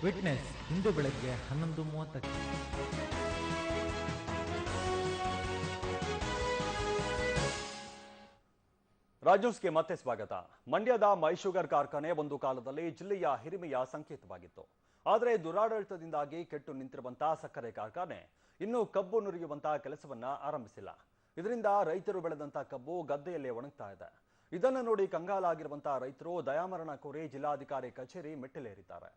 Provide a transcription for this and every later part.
Witness ಇಂದು ಬೆಳಗ್ಗೆ 11:30ಕ್ಕೆ. ರಾಜ್ ನ್ಯೂಸ್ಗೆ ಮತ್ತೆ ಸ್ವಾಗತ. ಮಂಡ್ಯದ ಮೈ ಶುಗರ್ ಕಾರ್ಖಾನೆ ಒಂದು ಕಾಲದಲ್ಲಿ ಜಿಲ್ಲೆಯ ಹಿರಿಮೆಯ ಸಂಕೇತವಾಗಿತ್ತು. ಆದರೆ ದುರಾಡಳಿತದಿಂದಾಗಿ ಕೆಟ್ಟು ನಿಂತಿರುವಂತಹ ಸಕ್ಕರೆ ಕಾರ್ಖಾನೆ ಇನ್ನೂ ಕಬ್ಬು ನುರಿಯುವಂತಹ ಕೆಲಸವನ್ನ ಆರಂಭಿಸಿಲ್ಲ. ಇದರಿಂದ ರೈತರು ಬೆಳೆದಂತಹ ಕಬ್ಬು ಗದ್ದೆಯಲ್ಲೇ ಒಣಗ್ತಾ ಇದೆ. ಇದನ್ನು ನೋಡಿ ಕಂಗಾಲಾಗಿರುವಂತಹ ರೈತರು ದಯಾಮರಣ ಕೋರಿ ಜಿಲ್ಲಾಧಿಕಾರಿ ಕಚೇರಿ ಮೆಟ್ಟಿಲೇರಿದ್ದಾರೆ.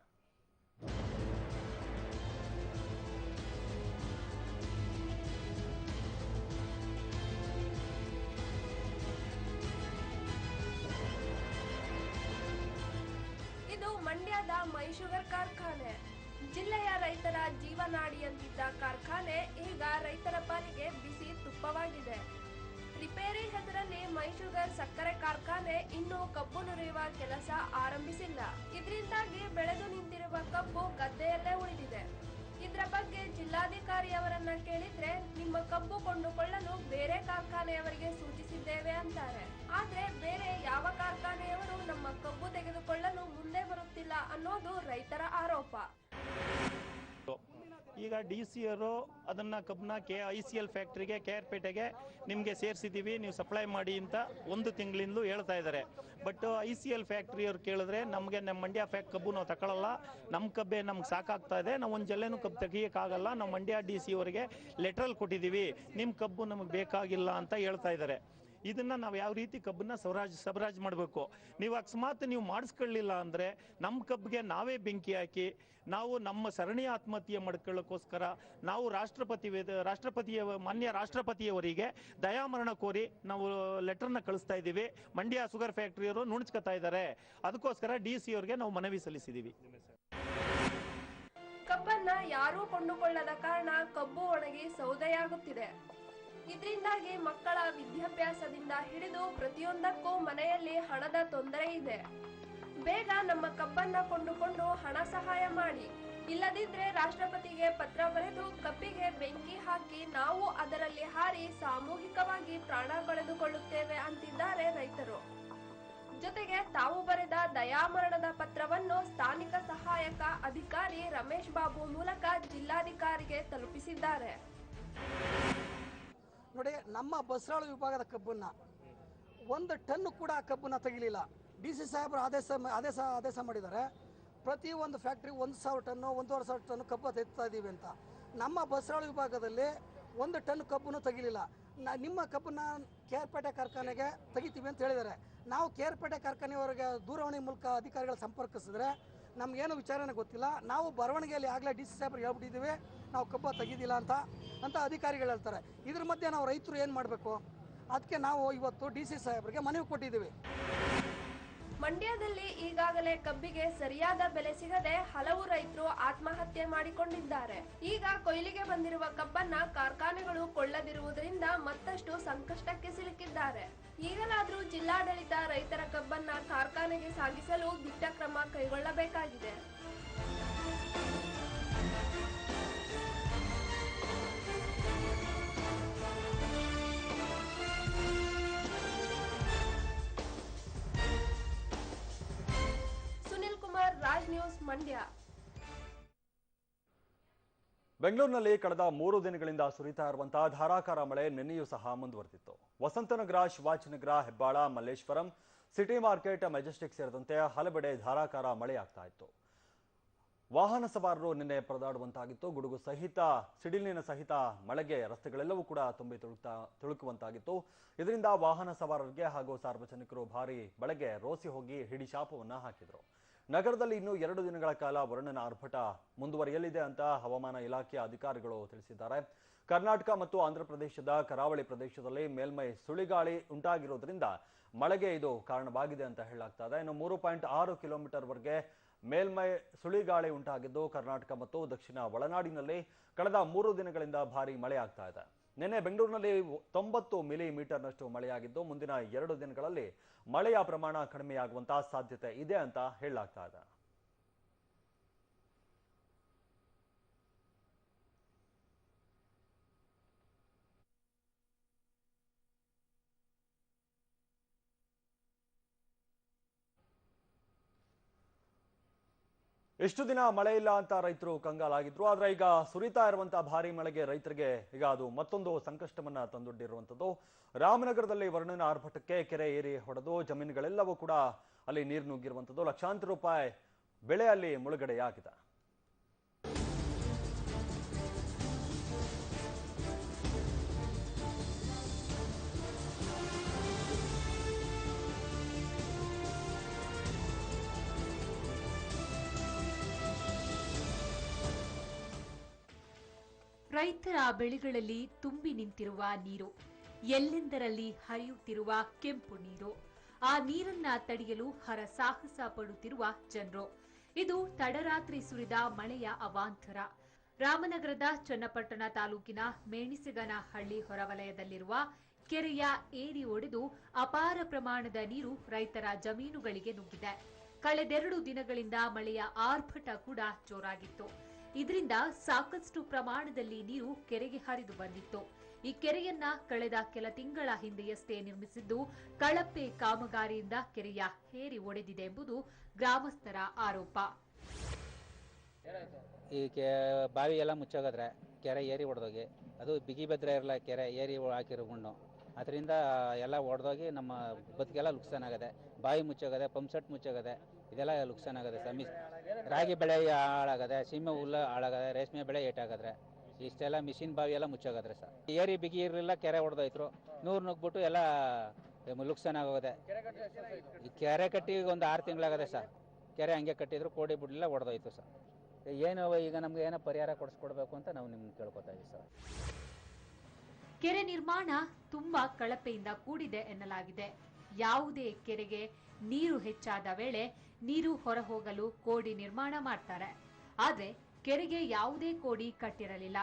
ಮಂಡ್ಯದ ಮೈ ಶುಗರ್ ಕಾರ್ಖಾನೆ ಜಿಲ್ಲೆಯ ರೈತರ ಜೀವನಾಡಿಯಂತಿದ್ದ ಕಾರ್ಖಾನೆ ಈಗ ರೈತರ ಪಾಲಿಗೆ ಬಿಸಿ ತುಪ್ಪವಾಗಿದೆ. ರಿಪೇರಿ ಹೆಸರಲ್ಲಿ ಮೈ ಶುಗರ್ ಸಕ್ಕರೆ ಕಾರ್ಖಾನೆ ಇನ್ನೂ ಕಬ್ಬು ನುರಿಯುವ ಕೆಲಸ ಆರಂಭಿಸಿಲ್ಲ. ಇದರಿಂದಾಗಿ ಬೆಳೆದು ನಿಂತಿರುವ ಕಬ್ಬು ಗದ್ದೆಯಲ್ಲೇ ಉಳಿದಿದೆ. ಇದರ ಬಗ್ಗೆ ಜಿಲ್ಲಾಧಿಕಾರಿಯವರನ್ನ ಕೇಳಿದ್ರೆ ನಿಮ್ಮ ಕಬ್ಬು ಕೊಂಡುಕೊಳ್ಳಲು ಬೇರೆ ಕಾರ್ಖಾನೆಯವರಿಗೆ ಸೂಚಿಸಿದ್ದೇವೆ ಅಂತಾರೆ. ಆದ್ರೆ ಬೇರೆ ಯಾವ ಕಾರ್ಖಾನೆಯವರು ನಮ್ಮ ಕಬ್ಬು ತೆಗೆದುಕೊಳ್ಳಲು ಮುಂದೆ ಬರುತ್ತಿಲ್ಲ ಅನ್ನೋದು ರೈತರ ಆರೋಪ. ಈಗ ಡಿ.ಸಿ ಅವರು ಅದನ್ನ ಕಬ್ಬನ್ನ ICL ಫ್ಯಾಕ್ಟ್ರಿಗೆ KRಪೇಟೆಗೆ ನಿಮಗೆ ಸೇರಿಸಿದ್ದೀವಿ, ನೀವು ಸಪ್ಲೈ ಮಾಡಿ ಅಂತ ಒಂದು ತಿಂಗಳಿಂದಲೂ ಹೇಳ್ತಾ ಇದ್ದಾರೆ. ಬಟ್ ICL ಫ್ಯಾಕ್ಟ್ರಿಯವ್ರು ಕೇಳಿದ್ರೆ ನಮಗೆ ನಮ್ಮ ಮಂಡ್ಯ ಕಬ್ಬು ನಾವು ತಗೊಳ್ಳಲ್ಲ, ನಮ್ಮ ಕಬ್ಬೆ ನಮ್ಗೆ ಸಾಕಾಗ್ತಾ ಇದೆ, ನಾವು ಒಂದು ಜಲ್ಲೆನೂ ಕಬ್ಬು ತೆಗಿಯೋಕ್ಕಾಗಲ್ಲ, ನಾವು ಮಂಡ್ಯ DC ಅವರಿಗೆ ಲೆಟ್ರಲ್ಲಿ ಕೊಟ್ಟಿದ್ದೀವಿ, ನಿಮ್ಮ ಕಬ್ಬು ನಮಗೆ ಬೇಕಾಗಿಲ್ಲ ಅಂತ ಹೇಳ್ತಾ ಇದ್ದಾರೆ. ಇದನ್ನ ನಾವು ಯಾವ ರೀತಿ ಕಬ್ಬನ್ನ ಸಬರಾಜು ಮಾಡಬೇಕು? ನೀವು ಅಕಸ್ಮಾತ್ ನೀವು ಮಾಡಿಸ್ಕೊಳ್ಳಿಲ್ಲ ಅಂದ್ರೆ ನಮ್ಮ ಕಬ್ಬಿಗೆ ನಾವೇ ಬೆಂಕಿ ಹಾಕಿ ನಾವು ನಮ್ಮ ಸರಣಿ ಆತ್ಮಹತ್ಯೆ ಮಾಡ್ಕೊಳ್ಳೋಕ್ಕೋಸ್ಕರ ನಾವು ಮಾನ್ಯ ರಾಷ್ಟ್ರಪತಿಯವರಿಗೆ ದಯಾಮರಣ ಕೋರಿ ನಾವು ಲೆಟರ್ನ ಕಳಿಸ್ತಾ ಇದ್ದೀವಿ. ಮಂಡ್ಯ ಶುಗರ್ ಫ್ಯಾಕ್ಟ್ರಿಯವರು ನುಣುಚ್ಕೊತಾ ಇದ್ದಾರೆ. ಅದಕ್ಕೋಸ್ಕರ DC ಅವರಿಗೆ ನಾವು ಮನವಿ ಸಲ್ಲಿಸಿದ್ದೀವಿ. ಕಬ್ಬನ್ನ ಯಾರೂ ಕೊಂಡುಕೊಳ್ಳದ ಕಾರಣ ಕಬ್ಬು ಒಣಗಿ ಸೌದೆಯಾಗುತ್ತಿದೆ. ಇದರಿಂದಾಗಿ ಮಕ್ಕಳ ವಿದ್ಯಾಭ್ಯಾಸದಿಂದ ಹಿಡಿದು ಪ್ರತಿಯೊಂದಕ್ಕೂ ಮನೆಯಲ್ಲಿ ಹಣದ ತೊಂದರೆ ಇದೆ. ಬೇಗ ನಮ್ಮ ಕಬ್ಬನ್ನ ಕೊಂಡುಕೊಂಡು ಹಣ ಸಹಾಯ ಮಾಡಿ, ಇಲ್ಲದಿದ್ರೆ ರಾಷ್ಟ್ರಪತಿಗೆ ಪತ್ರ ಬರೆದು ಕಬ್ಬಿಗೆ ಬೆಂಕಿ ಹಾಕಿ ನಾವು ಅದರಲ್ಲಿ ಹಾರಿ ಸಾಮೂಹಿಕವಾಗಿ ಪ್ರಾಣ ಕಳೆದುಕೊಳ್ಳುತ್ತೇವೆ ಅಂತಿದ್ದಾರೆ ರೈತರು. ಜೊತೆಗೆ ತಾವು ಬರೆದ ದಯಾಮರಣದ ಪತ್ರವನ್ನು ಸ್ಥಾನಿಕ ಸಹಾಯಕ ಅಧಿಕಾರಿ ರಮೇಶ್ ಬಾಬು ಮೂಲಕ ಜಿಲ್ಲಾಧಿಕಾರಿಗೆ ತಲುಪಿಸಿದ್ದಾರೆ. ನೋಡಿ, ನಮ್ಮ ಬಸರಾಳು ವಿಭಾಗದ ಕಬ್ಬನ್ನ 1 ಟನ್ ಕೂಡ ಕಬ್ಬನ್ನ ತೆಗಿಲಿಲ್ಲ. DC ಸಾಹೇಬರು ಆದೇಶ ಮಾಡಿದ್ದಾರೆ. ಪ್ರತಿ ಒಂದು ಫ್ಯಾಕ್ಟ್ರಿ 1,000 ಟನ್ನು 1,500 ಟನ್ನು ಕಬ್ಬು ತೆಗಿತಾ ಇದ್ದೀವಿ ಅಂತ. ನಮ್ಮ ಬಸರಾಳು ವಿಭಾಗದಲ್ಲಿ 1 ಟನ್ ಕಬ್ಬನ್ನು ತೆಗಿಲಿಲ್ಲ. ನಿಮ್ಮ ಕಬ್ಬನ್ನ KRಪೇಟೆ ಕಾರ್ಖಾನೆಗೆ ತೆಗಿತೀವಿ ಅಂತ ಹೇಳಿದ್ದಾರೆ. ನಾವು KRಪೇಟೆ ಕಾರ್ಖಾನೆಯವರಿಗೆ ದೂರವಾಣಿ ಮೂಲಕ ಅಧಿಕಾರಿಗಳ ಸಂಪರ್ಕಿಸಿದ್ರೆ ನಮಗೇನು ವಿಚಾರಣೆ ಗೊತ್ತಿಲ್ಲ. ನಾವು ಬರವಣಿಗೆಯಲ್ಲಿ ಆಗಲೇ DC ಸಾಹೇಬರು ಹೇಳ್ಬಿಟ್ಟಿದ್ದೀವಿ, ನಾವು ಕಬ್ಬ ತೆಗಿದಿಲ್ಲ ಅಂತ ಅಧಿಕಾರಿಗಳು ಹೇಳ್ತಾರೆ. ಇದ್ರ ಮಧ್ಯೆ ನಾವು ರೈತರು ಏನು ಮಾಡಬೇಕು? ಅದಕ್ಕೆ ನಾವು ಇವತ್ತು DC ಸಾಹೇಬರಿಗೆ ಮನವಿ ಕೊಟ್ಟಿದ್ದೀವಿ. ಮಂಡ್ಯದಲ್ಲಿ ಈಗಾಗಲೇ ಕಬ್ಬಿಗೆ ಸರಿಯಾದ ಬೆಲೆ ಸಿಗದೆ ಹಲವು ರೈತರು ಆತ್ಮಹತ್ಯೆ ಮಾಡಿಕೊಂಡಿದ್ದಾರೆ. ಈಗ ಕೊಯ್ಲಿಗೆ ಬಂದಿರುವ ಕಬ್ಬನ್ನ ಕಾರ್ಖಾನೆಗಳು ಕೊಳ್ಳದಿರುವುದರಿಂದ ಮತ್ತಷ್ಟು ಸಂಕಷ್ಟಕ್ಕೆ ಸಿಲುಕಿದ್ದಾರೆ. ಈಗಲಾದರೂ ಜಿಲ್ಲಾಡಳಿತ ರೈತರ ಕಬ್ಬನ್ನ ಕಾರ್ಖಾನೆಗೆ ಸಾಗಿಸಲು ದಿಟ್ಟ ಕ್ರಮ ಕೈಗೊಳ್ಳಬೇಕಾಗಿದೆ. ರಾಜ್ ನ್ಯೂಸ್ ಮಂಡ್ಯ. ಬೆಂಗಳೂರಿನಲ್ಲಿ ಕಳೆದ 3 ದಿನಗಳಿಂದ ಸುರಿತಾ ಇರುವಂತಹ ಧಾರಾಕಾರ ಮಳೆ ನಿನ್ನೆಯೂ ಸಹ ಮುಂದುವರೆದಿತ್ತು. Vasanthnagar, Shivajinagar, Hebbal, Malleshwaram, city market, Majestic ಸೇರಿದಂತೆ ಹಲವೆಡೆ ಧಾರಾಕಾರ ಮಳೆಯಾಗ್ತಾ ಇತ್ತು. ವಾಹನ ಸವಾರರು ನಿನ್ನೆ ಪರದಾಡುವಂತಾಗಿತ್ತು. ಗುಡುಗು ಸಹಿತ ಸಿಡಿಲಿನ ಸಹಿತ ಮಳೆಗೆ ರಸ್ತೆಗಳೆಲ್ಲವೂ ಕೂಡ ತುಂಬಿ ತುಳುಕುವಂತಾಗಿತ್ತು. ಇದರಿಂದ ವಾಹನ ಸವಾರರಿಗೆ ಹಾಗೂ ಸಾರ್ವಜನಿಕರು ಭಾರಿ ಮಳೆಗೆ ರೋಸಿ ಹೋಗಿ ಹಿಡಿಶಾಪವನ್ನ ಹಾಕಿದರು. ನಗರದಲ್ಲಿ ಇನ್ನೂ 2 ದಿನಗಳ ಕಾಲ ವರುಣನ ಆರ್ಭಟ ಮುಂದುವರಿಯಲಿದೆ ಅಂತ ಹವಾಮಾನ ಇಲಾಖೆಯ ಅಧಿಕಾರಿಗಳು ತಿಳಿಸಿದ್ದಾರೆ. ಕರ್ನಾಟಕ ಮತ್ತು ಆಂಧ್ರ ಪ್ರದೇಶದ ಕರಾವಳಿ ಪ್ರದೇಶದಲ್ಲಿ ಮೇಲ್ಮೈ ಸುಳಿಗಾಳಿ ಉಂಟಾಗಿರೋದ್ರಿಂದ ಮಳೆಗೆ ಇದು ಕಾರಣವಾಗಿದೆ ಅಂತ ಹೇಳಲಾಗ್ತಾ ಇದೆ. ಇನ್ನು 3.6 ಕಿಲೋಮೀಟರ್ ವರೆಗೆ ಮೇಲ್ಮೈ ಸುಳಿಗಾಳಿ ಉಂಟಾಗಿದ್ದು ಕರ್ನಾಟಕ ಮತ್ತು ದಕ್ಷಿಣ ಒಳನಾಡಿನಲ್ಲಿ ಕಳೆದ 3 ದಿನಗಳಿಂದ ಭಾರಿ ಮಳೆ ಆಗ್ತಾ ಇದೆ. ನಿನ್ನೆ ಬೆಂಗಳೂರಿನಲ್ಲಿ 90 ಮಿಲಿಮೀಟರ್ನಷ್ಟು ಮಳೆಯಾಗಿದ್ದು ಮುಂದಿನ 2 ದಿನಗಳಲ್ಲಿ ಮಳೆಯ ಪ್ರಮಾಣ ಕಡಿಮೆಯಾಗುವಂತಹ ಸಾಧ್ಯತೆ ಇದೆ ಅಂತ ಹೇಳಲಾಗ್ತಾ ಇದೆ. ಎಷ್ಟು ದಿನ ಮಳೆ ಇಲ್ಲ ಅಂತ ರೈತರು ಕಂಗಾಲಾಗಿದ್ರು. ಆದ್ರೆ ಈಗ ಸುರಿತಾ ಇರುವಂತಹ ಭಾರಿ ಮಳೆಗೆ ರೈತರಿಗೆ ಈಗ ಅದು ಮತ್ತೊಂದು ಸಂಕಷ್ಟವನ್ನ ತಂದೊಡ್ಡಿರುವಂತದ್ದು. ರಾಮನಗರದಲ್ಲಿ ವರ್ಣನ ಆರ್ಭಟಕ್ಕೆ ಕೆರೆ ಏರಿ ಹೊಡೆದು ಜಮೀನುಗಳೆಲ್ಲವೂ ಕೂಡ ಅಲ್ಲಿ ನೀರು ನುಗ್ಗಿರುವಂತದ್ದು. ಲಕ್ಷಾಂತರ ರೂಪಾಯಿ ಬೆಳೆ ಅಲ್ಲಿ ಮುಳುಗಡೆಯಾಗಿದೆ. ರೈತರ ಬೆಳೆಗಳಲ್ಲಿ ತುಂಬಿ ನಿಂತಿರುವ ನೀರು, ಎಲ್ಲೆಂದರಲ್ಲಿ ಹರಿಯುತ್ತಿರುವ ಕೆಂಪು ನೀರು, ಆ ನೀರನ್ನ ತಡೆಯಲು ಹರಸಾಹಸ ಪಡುತ್ತಿರುವ ಜನರು. ಇದು ತಡರಾತ್ರಿ ಸುರಿದ ಮಳೆಯ ಅವಾಂತರ. ರಾಮನಗರದ ಚನ್ನಪಟ್ಟಣ ತಾಲೂಕಿನ ಮೇಣಿಸಿಗನಹಳ್ಳಿ ಹೊರವಲಯದಲ್ಲಿರುವ ಕೆರೆಯ ಏರಿ ಒಡೆದು ಅಪಾರ ಪ್ರಮಾಣದ ನೀರು ರೈತರ ಜಮೀನುಗಳಿಗೆ ನುಗ್ಗಿದೆ. ಕಳೆದೆರಡು ದಿನಗಳಿಂದ ಮಳೆಯ ಆರ್ಭಟ ಕೂಡ ಜೋರಾಗಿತ್ತು. ಇದರಿಂದ ಸಾಕಷ್ಟು ಪ್ರಮಾಣದಲ್ಲಿ ನೀರು ಕೆರೆಗೆ ಹರಿದು ಬಂದಿತ್ತು. ಈ ಕೆರೆಯನ್ನ ಕಳೆದ ಕೆಲ ತಿಂಗಳ ಹಿಂದೆಯಷ್ಟೇ ನಿರ್ಮಿಸಿದ್ದು, ಕಳಪೆ ಕಾಮಗಾರಿಯಿಂದ ಕೆರೆಯ ಏರಿ ಒಡೆದಿದೆ ಎಂಬುದು ಗ್ರಾಮಸ್ಥರ ಆರೋಪ. ಈ ಬಾವಿ ಎಲ್ಲ ಮುಚ್ಚೋಗದ್ರೆ ಕೆರೆ ಏರಿ ಒಡೆದೋಗಿ, ಅದು ಬಿಗಿ ಬೆದ್ರೆ ಇರಲ್ಲ, ಕೆರೆ ಏರಿ ಹಾಕಿರೋ ಮಣ್ಣು, ಅದರಿಂದ ಎಲ್ಲ ಒಡೆದೋಗಿ ನಮ್ಮ ಬದುಕೆಲ್ಲ ಲುಕ್ಸಾನ್ ಆಗದೆ. ಬಾವಿ ಮುಚ್ಚೋಗದೆ, ಪಂಪ್ ಸೆಟ್ ಮುಚ್ಚೋಗದೆ, ಇದೆಲ್ಲ ಲುಕ್ಸಾನ್ ಆಗದೆ. ರಾಗಿ ಬೆಳೆ ಹಾಳಾಗದೆ, ಸೀಮೆ ಹುಲ್ಲು ಹಾಳಾಗದೆ, ರೇಷ್ಮೆ ಬೆಳೆ ಏಟಾಗದ್ರೆ, ಇಷ್ಟೆಲ್ಲ ಮಿಷಿನ್ ಬಾವಿ ಎಲ್ಲ ಮುಚ್ಚೋಗದ್ರೆ ಸರ್. ಏರಿ ಬಿಗಿ ಇರಲಿಲ್ಲ, ಕೆರೆ ಹೊಡೆದೋಯ್ತು, ನೂರು ನುಗ್ಬಿಟ್ಟು ಎಲ್ಲ ಲುಕ್ಸಾನ್ ಆಗೋದೆ. ಈ ಕೆರೆ ಕಟ್ಟಿ ಒಂದು 6 ತಿಂಗಳಾಗದೆ ಸರ್. ಕೆರೆ ಹಂಗೆ ಕಟ್ಟಿದ್ರು, ಕೋಡಿ ಬಿಡಲಿಲ್ಲ, ಹೊಡೆದೋಯ್ತು ಸರ್. ಏನು ಈಗ ನಮ್ಗೆ ಏನೋ ಪರಿಹಾರ ಕೊಡಿಸ್ಕೊಡ್ಬೇಕು ಅಂತ ನಾವು ನಿಮ್ಗೆ ಕೇಳ್ಕೊತಾ ಇದ್ದೀವಿ ಸರ್. ಕೆರೆ ನಿರ್ಮಾಣ ತುಂಬಾ ಕಳಪೆಯಿಂದ ಕೂಡಿದೆ ಎನ್ನಲಾಗಿದೆ. ಯಾವುದೇ ಕೆರೆಗೆ ನೀರು ಹೆಚ್ಚಾದ ವೇಳೆ ನೀರು ಹೊರಹೋಗಲು ಕೋಡಿ ನಿರ್ಮಾಣ ಮಾಡ್ತಾರೆ. ಆದ್ರೆ ಕೆರೆಗೆ ಯಾವುದೇ ಕೋಡಿ ಕಟ್ಟಿರಲಿಲ್ಲ.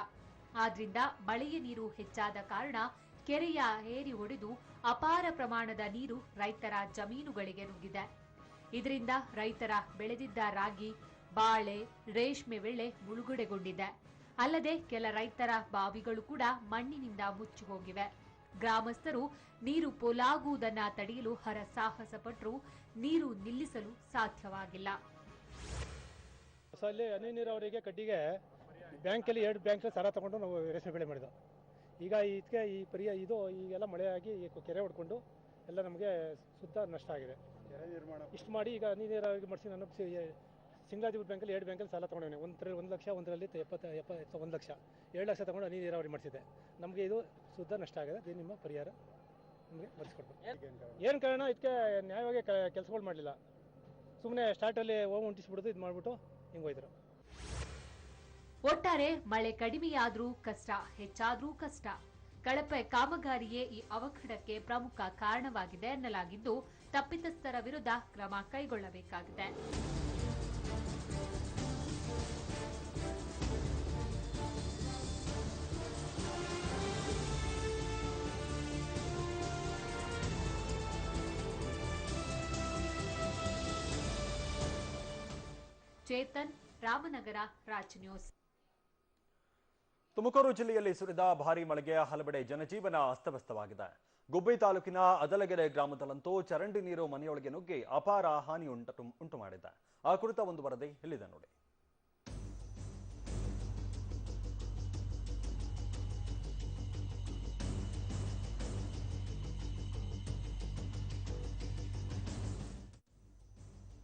ಆದ್ರಿಂದ ಮಳೆಯ ನೀರು ಹೆಚ್ಚಾದ ಕಾರಣ ಕೆರೆಯ ಏರಿ ಒಡೆದು ಅಪಾರ ಪ್ರಮಾಣದ ನೀರು ರೈತರ ಜಮೀನುಗಳಿಗೆ ನುಗ್ಗಿದೆ. ಇದರಿಂದ ರೈತರ ಬೆಳೆದಿದ್ದ ರಾಗಿ, ಬಾಳೆ, ರೇಷ್ಮೆ ಬೆಳೆ ಮುಳುಗಡೆಗೊಂಡಿದೆ. ಅಲ್ಲದೆ ಕೆಲ ರೈತರ ಬಾವಿಗಳು ಕೂಡ ಮಣ್ಣಿನಿಂದ ಮುಚ್ಚಿ ಹೋಗಿವೆ. ಗ್ರಾಮಸ್ಥರು ನೀರು ಪೋಲಾಗುವುದನ್ನ ತಡೆಯಲು ಹರಸಾಹಸ ಪಟ್ಟರು, ನೀರು ನಿಲ್ಲಿಸಲು ಸಾಧ್ಯವಾಗಿಲ್ಲ. ಅಲ್ಲಿ ಹನಿ ನೀರಾವರಿಗೆ ಕಡ್ಡಿಗೆ ಬ್ಯಾಂಕಲ್ಲಿ 2 ಬ್ಯಾಂಕ್ ಸಾಲ ತಗೊಂಡು ನಾವು ರೇಷ್ಮೆ ಬೆಳೆ ಮಾಡಿದ್ವು. ಈಗ ಇದಕ್ಕೆ ಈಗೆಲ್ಲ ಮಳೆಯಾಗಿ ಕೆರೆ ಹೊಡ್ಕೊಂಡು ಎಲ್ಲ ನಮಗೆ ಶುದ್ಧ ನಷ್ಟ ಆಗಿದೆ. ಇಷ್ಟು ಮಾಡಿ ಈಗ ಹನಿ ನೀರಾವರಿಗೆ ಮಾಡಿಸಿ ನಾನು ಸಿಂಗಾಜಿಪುರ ಬ್ಯಾಂಕಲ್ಲಿ 2 ಬ್ಯಾಂಕಲ್ಲಿ ಸಾಲ ತೊಗೊಂಡಿದ್ದೀನಿ. 1 ಲಕ್ಷ, ಒಂದರಲ್ಲಿ 1 ಲಕ್ಷ, 2 ಲಕ್ಷ ತೊಗೊಂಡು ಹನಿ ನೀರಾವರಿ ಮಾಡಿಸಿದೆ. ನಮಗೆ ಇದು ಶುದ್ಧ ನಷ್ಟ ಆಗಿದೆ. ಇದು ನಿಮ್ಮ ಪರಿಹಾರ ನಮಗೆ ಬರೆಸ್ಕೊಡ್ಬೇಕು. ಏನು ಕಾರಣ, ಇದಕ್ಕೆ ನ್ಯಾಯವಾಗಿ ಕೆಲಸಗಳು ಮಾಡಲಿಲ್ಲ. ಸುಮ್ಮನೆ ಸ್ಟಾರ್ಟಲ್ಲಿ ಉಂಟಿಸ್ಬಿಡೋದು, ಇದು ಮಾಡಿಬಿಟ್ಟು ಹಿಂಗೆ ಹೋಯ್ತಾರೆ. ಒಟ್ಟಾರೆ ಮಳೆ ಕಡಿಮೆಯಾದ್ರೂ ಕಷ್ಟ, ಹೆಚ್ಚಾದ್ರೂ ಕಷ್ಟ. ಕಳಪೆ ಕಾಮಗಾರಿಯೇ ಈ ಅವಘಡಕ್ಕೆ ಪ್ರಮುಖ ಕಾರಣವಾಗಿದೆ ಎನ್ನಲಾಗಿದ್ದು, ತಪ್ಪಿತಸ್ಥರ ವಿರುದ್ಧ ಕ್ರಮ ಕೈಗೊಳ್ಳಬೇಕಾಗಿದೆ. ಚೇತನ್, ರಾಮನಗರ, ರಾಜ್ ನ್ಯೂಸ್. ತುಮಕೂರು ಜಿಲ್ಲೆಯಲ್ಲಿ ಸುರಿದ ಭಾರೀ ಮಳೆಗೆ ಹಲವೆಡೆ ಜನಜೀವನ ಅಸ್ತವ್ಯಸ್ತವಾಗಿದೆ. ಗುಬ್ಬಿ ತಾಲೂಕಿನ ಅದಲಗೆರೆ ಗ್ರಾಮದಲ್ಲಂತೂ ಚರಂಡಿ ನೀರು ಮನೆಯೊಳಗೆ ನುಗ್ಗಿ ಅಪಾರ ಹಾನಿ ಉಂಟು ಮಾಡಿದೆ. ಆ ಕುರಿತ ಒಂದು ವರದಿ ಇಲ್ಲಿದೆ ನೋಡಿ.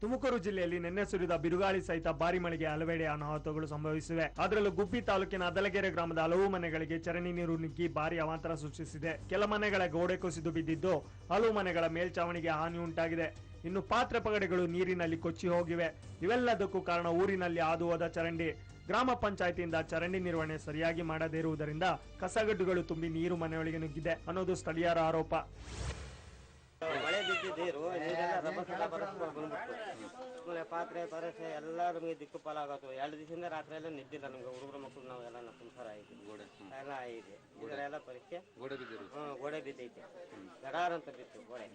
ತುಮಕೂರು ಜಿಲ್ಲೆಯಲ್ಲಿ ನಿನ್ನೆ ಸುರಿದ ಬಿರುಗಾಳಿ ಸಹಿತ ಭಾರಿ ಮಳೆಗೆ ಹಲವೆಡೆ ಅನಾಹುತಗಳು ಸಂಭವಿಸಿವೆ. ಅದರಲ್ಲೂ ಗುಬ್ಬಿ ತಾಲೂಕಿನ ಅದಲಗೆರೆ ಗ್ರಾಮದ ಹಲವು ಮನೆಗಳಿಗೆ ಚರಂಡಿ ನೀರು ನುಗ್ಗಿ ಭಾರಿ ಅವಾಂತರ ಸೃಷ್ಟಿಸಿದೆ. ಕೆಲ ಮನೆಗಳ ಗೋಡೆ ಕುಸಿದು ಬಿದ್ದಿದ್ದು, ಹಲವು ಮನೆಗಳ ಮೇಲ್ಚಾವಣಿಗೆ ಹಾನಿ ಉಂಟಾಗಿದೆ. ಇನ್ನು ಪಾತ್ರೆ ಪಗಡೆಗಳು ನೀರಿನಲ್ಲಿ ಕೊಚ್ಚಿ ಹೋಗಿವೆ. ಇವೆಲ್ಲದಕ್ಕೂ ಕಾರಣ ಊರಿನಲ್ಲಿ ಹಾದು ಹೋದ ಚರಂಡಿ. ಗ್ರಾಮ ಪಂಚಾಯತಿಯಿಂದ ಚರಂಡಿ ನಿರ್ವಹಣೆ ಸರಿಯಾಗಿ ಮಾಡದೇ ಇರುವುದರಿಂದ ಕಸಗಡ್ಡುಗಳು ತುಂಬಿ ನೀರು ಮನೆಯೊಳಗೆ ನುಗ್ಗಿದೆ ಅನ್ನೋದು ಸ್ಥಳೀಯರ ಆರೋಪ. ಮಳೆ ಬಿದ್ದಿದ್ದೀರು, ನೀರೆಲ್ಲ ರಭಸ ಬಂದ್ಬಿಟ್ಟು ಪಾತ್ರೆ ಪರಸೆ ಎಲ್ಲ ನಮಗೆ ದಿಕ್ಕು ಪಾಲಾಗತ್ತು. 2 ದಿವಸದಿಂದ ರಾತ್ರಿ ಎಲ್ಲ ನಿದ್ದಿಲ್ಲ ನಮ್ಗೆ. ಹುಡುಗರು ಮಕ್ಕಳು ನಾವೆಲ್ಲ ಸಂಸಾರ ಆಯ್ತು, ಎಲ್ಲ ಆಗಿದೆ. ಇದರೆಲ್ಲ ಪರೀಕ್ಷೆ ಗೋಡೆ ಬಿದ್ದೈತೆ, ಗಡಾರ್ ಅಂತ ಬಿತ್ತು ಗೋಡೆ.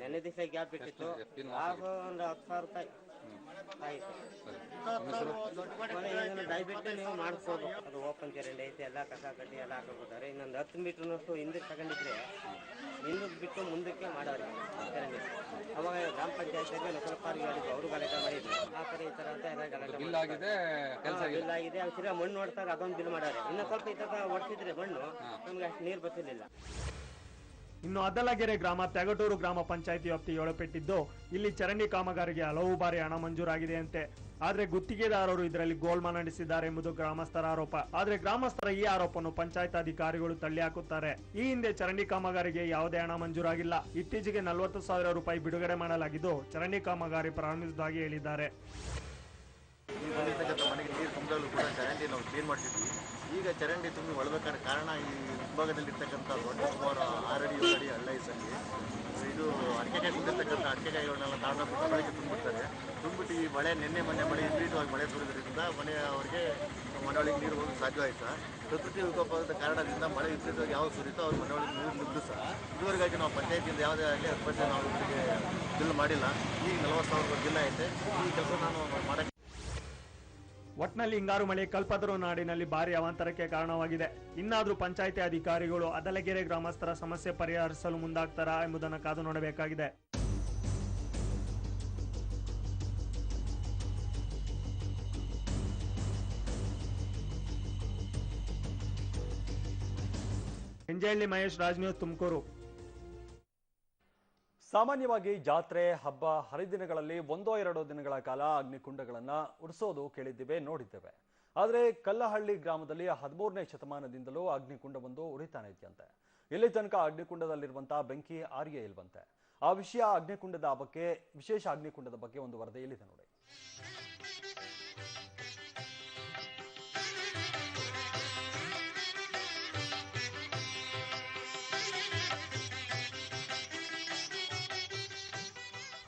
ನೆನ್ನೆ ದಿವಸ ಗ್ಯಾಪ್ ಬಿಟ್ಟಿತ್ತು. ಆಗ ಒಂದು 10,000 ರೂಪಾಯಿ ಆಯಿತು ದಯವಿಟ್ಟು ನೀವು ಮಾಡಿಸ್ಬೋದು. ಅದು ಓಪನ್ ಚರಂಡಿ ಐತೆ, ಎಲ್ಲ ಕಸ ಕಡ್ಡಿ ಎಲ್ಲ ಹಾಕಿಬಿಡ್ತಾರೆ. ಇನ್ನೊಂದು 10 ಮೀಟ್ರ್ನಷ್ಟು ಹಿಂದಕ್ಕೆ ತಗೊಂಡಿದ್ರೆ ಹಿಂದಕ್ಕೆ ಬಿಟ್ಟು ಮುಂದಕ್ಕೆ ಮಾಡೋರು ಚರಂಡಿ. ಅವಾಗ ಗ್ರಾಮ ಪಂಚಾಯತಿಗೆ ನಕಲಪಾರಿಗೆ ಹೇಳಿದ್ರು, ಅವರು ಗಲಾಟೆ ಮಾಡಿದ್ರು, ಆ ಥರ ಈ ಥರ ಅಂತ ಎಲ್ಲ ಗಲಾಟೆ ಬಿಲ್ ಆಗಿದೆ, ಅದು ಸೀದಾ ಮಣ್ಣು ನೋಡ್ತಾರೆ, ಅದೊಂದು ಬಿಲ್ ಮಾಡ್ಯಾರೆ. ಇನ್ನು ಸ್ವಲ್ಪ ಈ ಥರ ಹೊಡ್ತಿದ್ರೆ ಮಣ್ಣು ನಮ್ಗೆ ಅಷ್ಟು ನೀರು ಬರ್ತಿರ್ಲಿಲ್ಲ. ಇನ್ನು ಅದ್ದಲಗೆರೆ ಗ್ರಾಮ ತೆಗಟೂರು ಗ್ರಾಮ ಪಂಚಾಯಿತಿ ವ್ಯಾಪ್ತಿಗೆ ಒಳಪಟ್ಟಿದ್ದು, ಇಲ್ಲಿ ಚರಂಡಿ ಕಾಮಗಾರಿಗೆ ಹಲವು ಬಾರಿ ಹಣ ಮಂಜೂರಾಗಿದೆಯಂತೆ. ಆದ್ರೆ ಗುತ್ತಿಗೆದಾರರು ಇದರಲ್ಲಿ ಗೋಲ್ಮಾಲ್ ನಡೆಸಿದ್ದಾರೆ ಎಂಬುದು ಗ್ರಾಮಸ್ಥರ ಆರೋಪ. ಆದ್ರೆ ಗ್ರಾಮಸ್ಥರ ಈ ಆರೋಪವನ್ನು ಪಂಚಾಯತ್ ಅಧಿಕಾರಿಗಳು ತಳ್ಳಿ ಹಾಕುತ್ತಾರೆ. ಈ ಹಿಂದೆ ಚರಂಡಿ ಕಾಮಗಾರಿಗೆ ಯಾವುದೇ ಹಣ ಮಂಜೂರಾಗಿಲ್ಲ. ಇತ್ತೀಚೆಗೆ 40,000 ರೂಪಾಯಿ ಬಿಡುಗಡೆ ಮಾಡಲಾಗಿದ್ದು ಚರಂಡಿ ಕಾಮಗಾರಿ ಪ್ರಾರಂಭಿಸುವುದಾಗಿ ಹೇಳಿದ್ದಾರೆ. ಮನೆಗೆ ನೀರು ತುಂಬಲು ಕೂಡ ಚರಂಡಿ ನಾವು ಕ್ಲೀನ್ ಮಾಡ್ತಿದ್ವಿ. ಈಗ ಚರಂಡಿ ತುಂಬಿ ಒಳಬೇಕಾದ ಕಾರಣ ಈ ವಿಭಾಗದಲ್ಲಿರ್ತಕ್ಕಂಥ ದೊಡ್ಡ ಸುಮಾರು 6 ಅಡಿ 7 ಅಡಿ ಹಳ್ಳ ಇಸಲ್ಲಿ ಇದು ಅಡಿಕೆಕಾಯಿ ತುಂಬಿರ್ತಕ್ಕಂಥ ಅಡಿಕೆಕಾಯಿಗಳನ್ನೆಲ್ಲ ತಾಂಡಬಿಟ್ಟು ಬೆಳಗ್ಗೆ ತುಂಬಿಡ್ತಾರೆ. ತುಂಬಿಟ್ಟು ಈ ಮಳೆ ನಿನ್ನೆ ಮೊನ್ನೆ ವಿಪರೀತವಾಗಿ ಮಳೆ ಸುರಿದ್ರಿಂದ ಮನೆಯವರಿಗೆ ಮನೆಯೊಳಗೆ ನೀರು ಹೋಗಿ ಸಾಧ್ಯವಾಯಿತು. ಪ್ರಕೃತಿ ವಿಕೋಪದ ಕಾರಣದಿಂದ ಮಳೆ ವಿಪರೀತವಾಗಿ ಯಾವಾಗ ಸುರಿತೋ ಅವ್ರ ಮನೆಯೊಳಗೆ ನೀರು ನುಗ್ಗಿದು ಸಹ ಇದುವರೆಗಾಗಿ ನಾವು ಪಂಚಾಯತಿಯಿಂದ ಯಾವುದೇ ಆಗಲಿ 10% ನಾವು ಇವರಿಗೆ ಬಿಲ್ ಮಾಡಿಲ್ಲ. ಈಗ 40,000 ಬಿಲ್ ಐತೆ. ಈ ಕೆಲಸ ನಾನು ಮಾಡೋಕ್ಕೆ ಒಟ್ನಲ್ಲಿ ಹಿಂಗಾರು ಮಳೆ ಕಲ್ಪತರು ನಾಡಿನಲ್ಲಿ ಭಾರಿ ಅವಾಂತರಕ್ಕೆ ಕಾರಣವಾಗಿದೆ. ಇನ್ನಾದ್ರೂ ಪಂಚಾಯಿತಿ ಅಧಿಕಾರಿಗಳು ಅದ್ದಲಗೆರೆ ಗ್ರಾಮಸ್ಥರ ಸಮಸ್ಯೆ ಪರಿಹರಿಸಲು ಮುಂದಾಗ್ತಾರಾ ಎಂಬುದನ್ನು ಕಾದು ನೋಡಬೇಕಾಗಿದೆ. ಎಂಜಳ್ಳಿ ಮಹೇಶ್, ರಾಜ್ ನ್ಯೂಸ್, ತುಮಕೂರು. ಸಾಮಾನ್ಯವಾಗಿ ಜಾತ್ರೆ, ಹಬ್ಬ, ಹರಿದಿನಗಳಲ್ಲಿ 1-2 ದಿನಗಳ ಕಾಲ ಅಗ್ನಿಕುಂಡಗಳನ್ನು ಉಡಿಸೋದು ಕೇಳಿದ್ದೇವೆ, ನೋಡಿದ್ದೇವೆ. ಆದರೆ ಕಲ್ಲಹಳ್ಳಿ ಗ್ರಾಮದಲ್ಲಿ 13ನೇ ಶತಮಾನದಿಂದಲೂ ಅಗ್ನಿಕುಂಡವೊಂದು ಉರಿತಾನೆ ಇದೆಯಂತೆ. ಇಲ್ಲಿ ತನಕ ಅಗ್ನಿಕುಂಡದಲ್ಲಿರುವಂತಹ ಬೆಂಕಿ ಆರಿಯೇ ಇಲ್ವಂತೆ. ಆ ವಿಶೇಷ ಅಗ್ನಿಕುಂಡದ ಬಗ್ಗೆ ಒಂದು ವರದಿಯಲ್ಲಿದೆ ನೋಡಿ.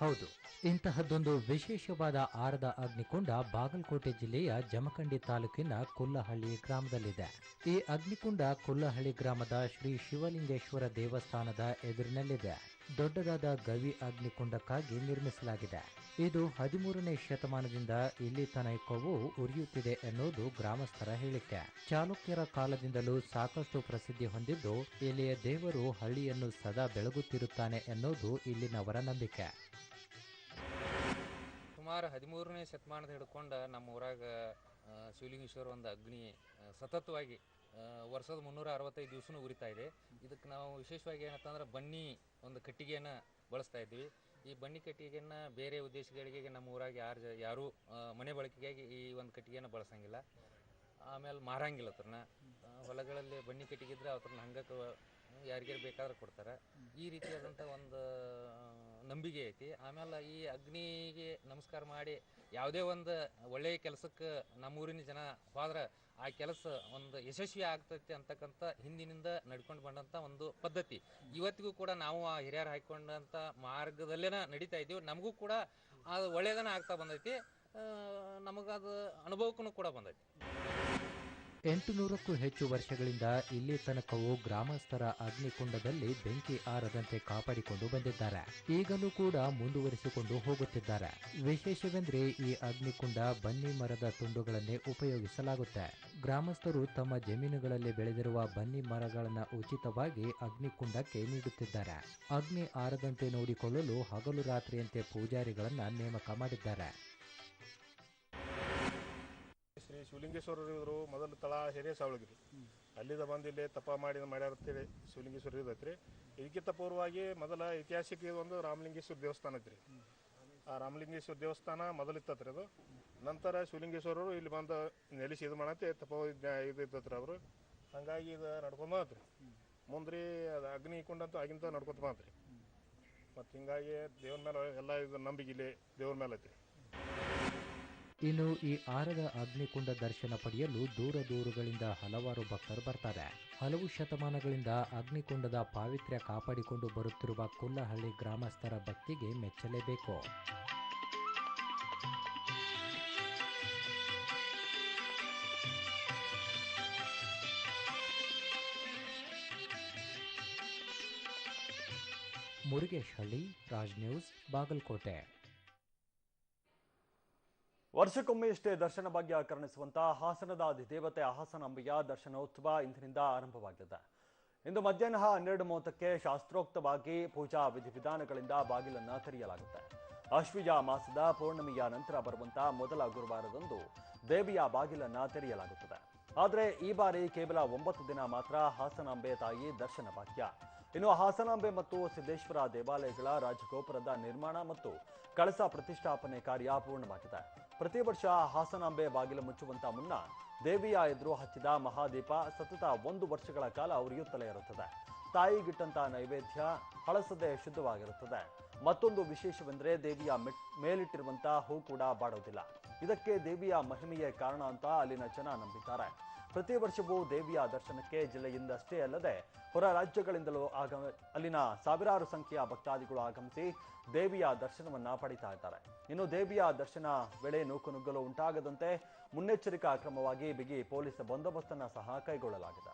ಹೌದು, ಇಂತಹದ್ದೊಂದು ವಿಶೇಷವಾದ ಆರದ ಅಗ್ನಿಕುಂಡ ಬಾಗಲಕೋಟೆ ಜಿಲ್ಲೆಯ ಜಮಖಂಡಿ ತಾಲೂಕಿನ ಕುಲ್ಲಹಳ್ಳಿ ಗ್ರಾಮದಲ್ಲಿದೆ. ಈ ಅಗ್ನಿಕುಂಡ ಕುಲ್ಲಹಳ್ಳಿ ಗ್ರಾಮದ ಶ್ರೀ ಶಿವಲಿಂಗೇಶ್ವರ ದೇವಸ್ಥಾನದ ಎದುರಿನಲ್ಲಿದೆ. ದೊಡ್ಡದಾದ ಗವಿ ಅಗ್ನಿಕುಂಡಕ್ಕಾಗಿ ನಿರ್ಮಿಸಲಾಗಿದೆ. ಇದು 13ನೇ ಶತಮಾನದಿಂದ ಇಲ್ಲಿ ತನಕವೂ ಉರಿಯುತ್ತಿದೆ ಎನ್ನುವುದು ಗ್ರಾಮಸ್ಥರ ಹೇಳಿಕೆ. ಚಾಲುಕ್ಯರ ಕಾಲದಿಂದಲೂ ಸಾಕಷ್ಟು ಪ್ರಸಿದ್ಧಿ ಹೊಂದಿದ್ದು, ಇಲ್ಲಿಯ ದೇವರು ಹಳ್ಳಿಯನ್ನು ಸದಾ ಬೆಳಗುತ್ತಿರುತ್ತಾನೆ ಎನ್ನುವುದು ಇಲ್ಲಿನವರ ನಂಬಿಕೆ. ಸುಮಾರು 13ನೇ ಶತಮಾನದ ಹಿಡ್ಕೊಂಡು ನಮ್ಮ ಊರಾಗ ಶಿವಲಿಂಗೇಶ್ವರ ಒಂದು ಅಗ್ನಿ ಸತತವಾಗಿ ವರ್ಷದ 365 ದಿವಸನೂ ಉರಿತಾ ಇದೆ. ಇದಕ್ಕೆ ನಾವು ವಿಶೇಷವಾಗಿ ಏನಂತಂದ್ರೆ ಬನ್ನಿ ಒಂದು ಕಟ್ಟಿಗೆಯನ್ನು ಬಳಸ್ತಾ ಇದ್ದೀವಿ. ಈ ಬನ್ನಿ ಕಟ್ಟಿಗೆಯನ್ನು ಬೇರೆ ಉದ್ದೇಶಗಳಿಗೆ ನಮ್ಮ ಊರಾಗ ಯಾರೂ ಮನೆ ಬಳಕೆಗಾಗಿ ಈ ಒಂದು ಕಟ್ಟಿಗೆಯನ್ನು ಬಳಸಂಗಿಲ್ಲ. ಆಮೇಲೆ ಮಾರಂಗಿಲ್ಲ. ಅತ್ರನ್ನ ಹೊಲಗಳಲ್ಲಿ ಬನ್ನಿ ಕಟ್ಟಿಗೆ ಇದ್ರೆ ಅವ್ರನ್ನ ಹಂಗಕ್ಕೆ ಯಾರಿಗಾರು ಬೇಕಾದ್ರೆ ಕೊಡ್ತಾರೆ. ಈ ರೀತಿಯಾದಂಥ ಒಂದು ನಂಬಿಕೆ ಐತಿ. ಆಮೇಲೆ ಈ ಅಗ್ನಿಗೆ ನಮಸ್ಕಾರ ಮಾಡಿ ಯಾವುದೇ ಒಂದು ಒಳ್ಳೆಯ ಕೆಲಸಕ್ಕೆ ನಮ್ಮೂರಿನ ಜನ ಹೋದ್ರೆ ಆ ಕೆಲಸ ಒಂದು ಯಶಸ್ವಿ ಆಗ್ತೈತಿ ಅಂತಕ್ಕಂಥ ಹಿಂದಿನಿಂದ ನಡ್ಕೊಂಡು ಬಂದಂಥ ಒಂದು ಪದ್ಧತಿ ಇವತ್ತಿಗೂ ಕೂಡ ನಾವು ಆ ಹಿರಿಯರು ಹಾಕೊಂಡಂಥ ಮಾರ್ಗದಲ್ಲೇ ನಡೀತಾ ಇದ್ದೀವಿ. ನಮಗೂ ಕೂಡ ಅದು ಒಳ್ಳೆಯದನ್ನ ಆಗ್ತಾ ಬಂದೈತಿ. ನಮಗದು ಅನುಭವಕ್ಕೂ ಕೂಡ ಬಂದೈತಿ. 800ಕ್ಕೂ ಹೆಚ್ಚು ವರ್ಷಗಳಿಂದ ಇಲ್ಲಿ ತನಕವೂ ಗ್ರಾಮಸ್ಥರ ಅಗ್ನಿಕುಂಡದಲ್ಲಿ ಬೆಂಕಿ ಆರದಂತೆ ಕಾಪಾಡಿಕೊಂಡು ಬಂದಿದ್ದಾರೆ. ಈಗಲೂ ಕೂಡ ಮುಂದುವರಿಸಿಕೊಂಡು ಹೋಗುತ್ತಿದ್ದಾರೆ. ವಿಶೇಷವೆಂದರೆ ಈ ಅಗ್ನಿಕುಂಡ ಬನ್ನಿ ಮರದ ತುಂಡುಗಳನ್ನೇ ಉಪಯೋಗಿಸಲಾಗುತ್ತೆ. ಗ್ರಾಮಸ್ಥರು ತಮ್ಮ ಜಮೀನುಗಳಲ್ಲಿ ಬೆಳೆದಿರುವ ಬನ್ನಿ ಮರಗಳನ್ನು ಉಚಿತವಾಗಿ ಅಗ್ನಿಕುಂಡಕ್ಕೆ ನೀಡುತ್ತಿದ್ದಾರೆ. ಅಗ್ನಿ ಆರದಂತೆ ನೋಡಿಕೊಳ್ಳಲು ಹಗಲು ರಾತ್ರಿಯಂತೆ ಪೂಜಾರಿಗಳನ್ನ ನೇಮಕ ಮಾಡಿದ್ದಾರೆ. ಶ್ರೀ ಶಿವಲಿಂಗೇಶ್ವರರು ಮೊದಲು ತಳ ಹಿರಿಯ ಸಾವಳಗಿರಿ ಅಲ್ಲಿಂದ ಬಂದು ಇಲ್ಲಿ ತಪ ಮಾಡ್ಯಾರತ್ತೇಳಿ ಶಿವಲಿಂಗೇಶ್ವರ ಇದೈತ್ರಿ. ಇದಕ್ಕಿಂತ ಪೂರ್ವವಾಗಿ ಮೊದಲ ಐತಿಹಾಸಿಕ ಒಂದು ರಾಮಲಿಂಗೇಶ್ವರ ದೇವಸ್ಥಾನ ಐತ್ರಿ. ಆ ರಾಮಲಿಂಗೇಶ್ವರ ದೇವಸ್ಥಾನ ಮೊದಲಿತ್ತತ್ರಿ. ಅದು ನಂತರ ಶಿವಲಿಂಗೇಶ್ವರರು ಇಲ್ಲಿ ಬಂದು ನೆಲೆಸಿ ಇದು ಮಾಡತ್ತೆ ತಪ ಇದೈತ್ರಿ ಅವರು. ಹಂಗಾಗಿ ಇದು ನಡ್ಕೊಂಡು ಬಂತ್ರಿ. ಮುಂದ್ರಿ ಅದು ಅಗ್ನಿ ಕೊಂಡಂತೂ ಆಗಿಂತ ನಡ್ಕೊತ ಬಂತ್ರಿ. ಮತ್ತು ಹಿಂಗಾಗಿ ದೇವ್ರ ಮೇಲೆ ಎಲ್ಲ ಇದು ನಂಬಿಕೆ ಇಲ್ಲಿ ದೇವ್ರ ಮೇಲೆ ಐತ್ರಿ. ಇನ್ನು ಈ ಆರದ ಅಗ್ನಿಕುಂಡ ದರ್ಶನ ಪಡೆಯಲು ದೂರ ದೂರುಗಳಿಂದ ಹಲವಾರು ಭಕ್ತರು ಬರ್ತಾರೆ. ಹಲವು ಶತಮಾನಗಳಿಂದ ಅಗ್ನಿಕುಂಡದ ಪಾವಿತ್ರ್ಯ ಕಾಪಾಡಿಕೊಂಡು ಬರುತ್ತಿರುವ ಕುಲ್ಲಹಳ್ಳಿ ಗ್ರಾಮಸ್ಥರ ಭಕ್ತಿಗೆ ಮೆಚ್ಚಲೇಬೇಕು. ಮುರುಗೇಶ್ ಹಳ್ಳಿ, ರಾಜ್ ನ್ಯೂಸ್, ಬಾಗಲಕೋಟೆ. ವರ್ಷಕ್ಕೊಮ್ಮೆ ಇಷ್ಟೇ ದರ್ಶನ ಭಾಗ್ಯ ಕರುಣಿಸುವಂತಹ ಹಾಸನದ ಅಧಿದೇವತೆ ಹಾಸನಾಂಬೆಯ ದರ್ಶನೋತ್ಸವ ಇಂದಿನಿಂದ ಆರಂಭವಾಗಲಿದೆ. ಇಂದು ಮಧ್ಯಾಹ್ನ 12:30ಕ್ಕೆ ಶಾಸ್ತ್ರೋಕ್ತವಾಗಿ ಪೂಜಾ ವಿಧಿವಿಧಾನಗಳಿಂದ ಬಾಗಿಲನ್ನು ತೆರೆಯಲಾಗುತ್ತೆ. ಆಶ್ವಿಜ ಮಾಸದ ಪೌರ್ಣಮಿಯ ನಂತರ ಬರುವಂತಹ ಮೊದಲ ಗುರುವಾರದಂದು ದೇವಿಯ ಬಾಗಿಲನ್ನು ತೆರೆಯಲಾಗುತ್ತದೆ. ಆದರೆ ಈ ಬಾರಿ ಕೇವಲ 9 ದಿನ ಮಾತ್ರ ಹಾಸನಾಂಬೆ ತಾಯಿ ದರ್ಶನ ಭಾಗ್ಯ. ಇನ್ನು ಹಾಸನಾಂಬೆ ಮತ್ತು ಸಿದ್ದೇಶ್ವರ ದೇವಾಲಯಗಳ ರಾಜಗೋಪುರದ ನಿರ್ಮಾಣ ಮತ್ತು ಕಳಸ ಪ್ರತಿಷ್ಠಾಪನೆ ಕಾರ್ಯ ಪೂರ್ಣವಾಗಿದೆ. ಪ್ರತಿ ವರ್ಷ ಹಾಸನಾಂಬೆ ಬಾಗಿಲು ಮುಚ್ಚುವಂತ ಮುನ್ನ ದೇವಿಯ ಎದುರು ಹಚ್ಚಿದ ಮಹಾದೀಪ ಸತತ 1 ವರ್ಷಗಳ ಕಾಲ ಉರಿಯುತ್ತಲೇ ಇರುತ್ತದೆ. ತಾಯಿಗಿಟ್ಟಂತ ನೈವೇದ್ಯ ಹಳಸದೆ ಶುದ್ಧವಾಗಿರುತ್ತದೆ. ಮತ್ತೊಂದು ವಿಶೇಷವೆಂದರೆ ದೇವಿಯ ಮೇಲಿಟ್ಟಿರುವಂತಹ ಹೂ ಕೂಡ ಬಾಡೋದಿಲ್ಲ. ಇದಕ್ಕೆ ದೇವಿಯ ಮಹಿಮೆಯೇ ಕಾರಣ ಅಂತ ಅಲ್ಲಿನ ಜನ ನಂಬಿದ್ದಾರೆ. ಪ್ರತಿ ವರ್ಷವೂ ದೇವಿಯ ದರ್ಶನಕ್ಕೆ ಜಿಲ್ಲೆಯಿಂದಷ್ಟೇ ಅಲ್ಲದೆ ಹೊರ ರಾಜ್ಯಗಳಿಂದಲೂ ಅಲ್ಲಿನ ಸಾವಿರಾರು ಸಂಖ್ಯೆಯ ಭಕ್ತಾದಿಗಳು ಆಗಮಿಸಿ ದೇವಿಯ ದರ್ಶನವನ್ನ ಪಡಿತಾ ಇದ್ದಾರೆ. ಇನ್ನು ದೇವಿಯ ದರ್ಶನ ವೇಳೆ ನೂಕುನುಗ್ಗಲು ಉಂಟಾಗದಂತೆ ಮುನ್ನೆಚ್ಚರಿಕಾ ಕ್ರಮವಾಗಿ ಬಿಗಿ ಪೊಲೀಸ್ ಬಂದೋಬಸ್ತನ್ನು ಸಹ ಕೈಗೊಳ್ಳಲಾಗಿದೆ.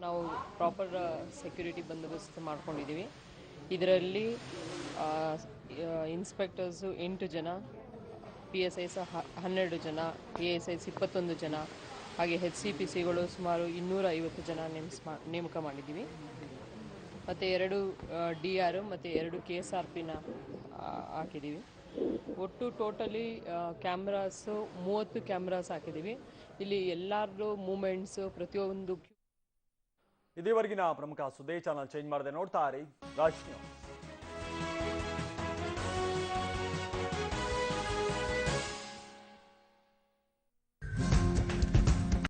ನಾವು ಪ್ರಾಪರ್ ಸೆಕ್ಯೂರಿಟಿ ಬಂದೋಬಸ್ತ್ ಮಾಡ್ಕೊಂಡಿದ್ದೀವಿ. ಇದರಲ್ಲಿ ಇನ್ಸ್ಪೆಕ್ಟರ್ಸು 8 ಜನ, PSIs 12 ಜನ, ASIs 21 ಜನ, ಹಾಗೆ HCPCಗಳು ಸುಮಾರು 250 ಜನ ನೇಮಕ ಮಾಡಿದ್ದೀವಿ. ಮತ್ತು 2 DR ಮತ್ತು 2 KSRPನ ಹಾಕಿದ್ದೀವಿ. ಒಟ್ಟು ಟೋಟಲಿ ಕ್ಯಾಮ್ರಾಸು 30 ಕ್ಯಾಮ್ರಾಸ್ ಹಾಕಿದ್ದೀವಿ. ಇಲ್ಲಿ ಎಲ್ಲರದು ಮೂಮೆಂಟ್ಸು ಪ್ರತಿಯೊಂದು ಇದುವರೆಗಿನ ಪ್ರಮುಖ ಸುದ್ದಿ ಚಾನಲ್ ಚೇಂಜ್ ಮಾಡದೆ ನೋಡ್ತಾ ಇರಿ ರಾಜ್ ನ್ಯೂಸ್.